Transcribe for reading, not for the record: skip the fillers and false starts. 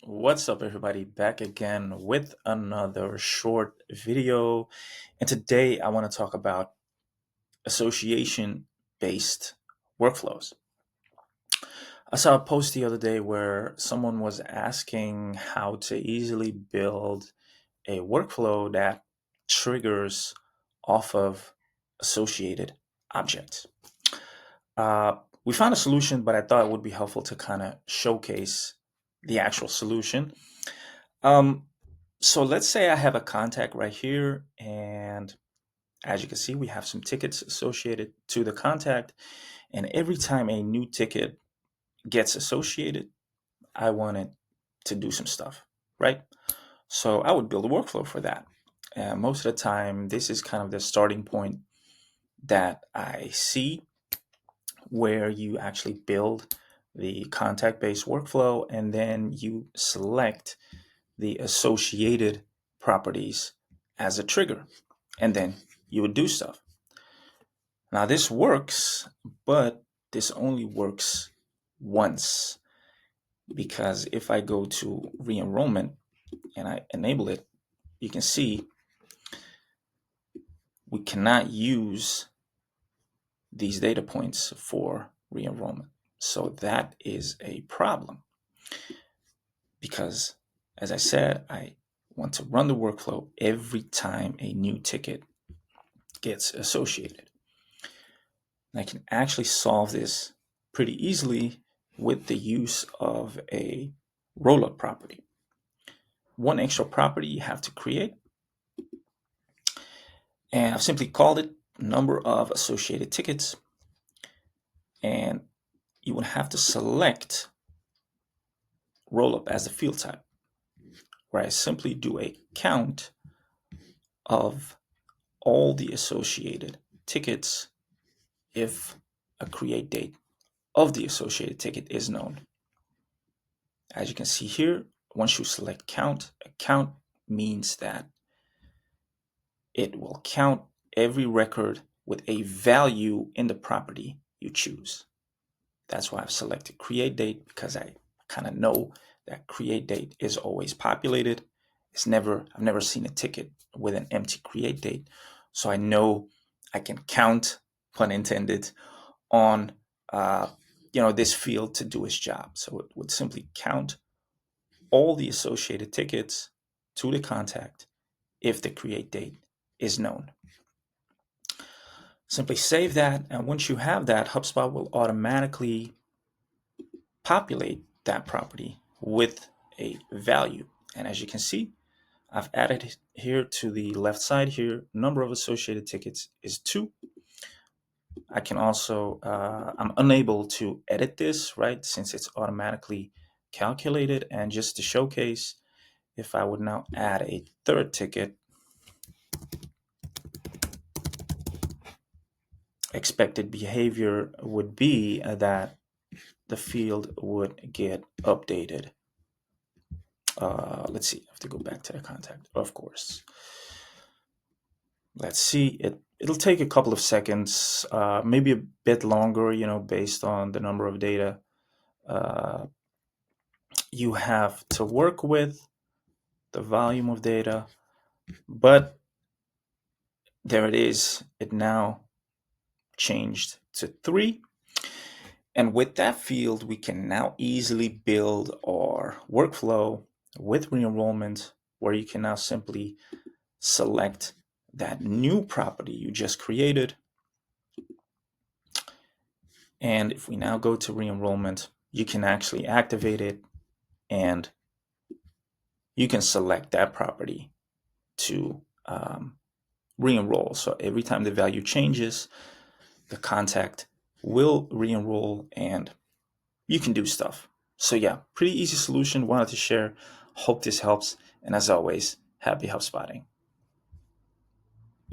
What's up, everybody? Back again with another short video. And today I want to talk about association based workflows. I saw a post the other day where someone was asking how to easily build a workflow that triggers off of associated objects. We found a solution, but I thought it would be helpful to kind of showcase the actual solution. Um, so let's say I have a contact right here, and as you can see, we have some tickets associated to the contact. And every time a new ticket gets associated, I want it to do some stuff, right? So I would build a workflow for that. And most of the time, this is kind of the starting point that I see where you actually build the contact based workflow and then you select the associated properties as a trigger, and then you would do stuff. Now, this works, but this only works once because if I go to re-enrollment and I enable it, you can see we cannot use these data points for re-enrollment. So that is a problem because, as I said, I want to run the workflow every time a new ticket gets associated. And I can actually solve this pretty easily with the use of a rollup property. One extra property you have to create, and I've simply called it number of associated tickets, and you would have to select rollup as the field type, where I simply do a count of all the associated tickets if a create date of the associated ticket is known. As you can see here, once you select count, a count means that it will count every record with a value in the property you choose. That's why I've selected create date, because I kind of know that create date is always populated. I've never seen a ticket with an empty create date. So I know I can count, pun intended, on this field to do its job. So it would simply count all the associated tickets to the contact if the create date is known. Simply save that, and once you have that, HubSpot will automatically populate that property with a value. And as you can see, I've added here to the left side here, number of associated tickets is 2. I can also, I'm unable to edit this, right, since it's automatically calculated. And just to showcase, if I would now add a third ticket, expected behavior would be that the field would get updated. Let's see, I have to go back to the contact, of course. Let's see, it'll take a couple of seconds, maybe a bit longer, based on the number of data you have to work with, the volume of data, but there it is. It now changed to 3. And with that field, we can now easily build our workflow with re-enrollment, where you can now simply select that new property you just created. And if we now go to re-enrollment, you can actually activate it and you can select that property to re-enroll. So every time the value changes, the contact will re-enroll and you can do stuff. So yeah, pretty easy solution. Wanted to share. Hope this helps. And as always, happy HubSpotting.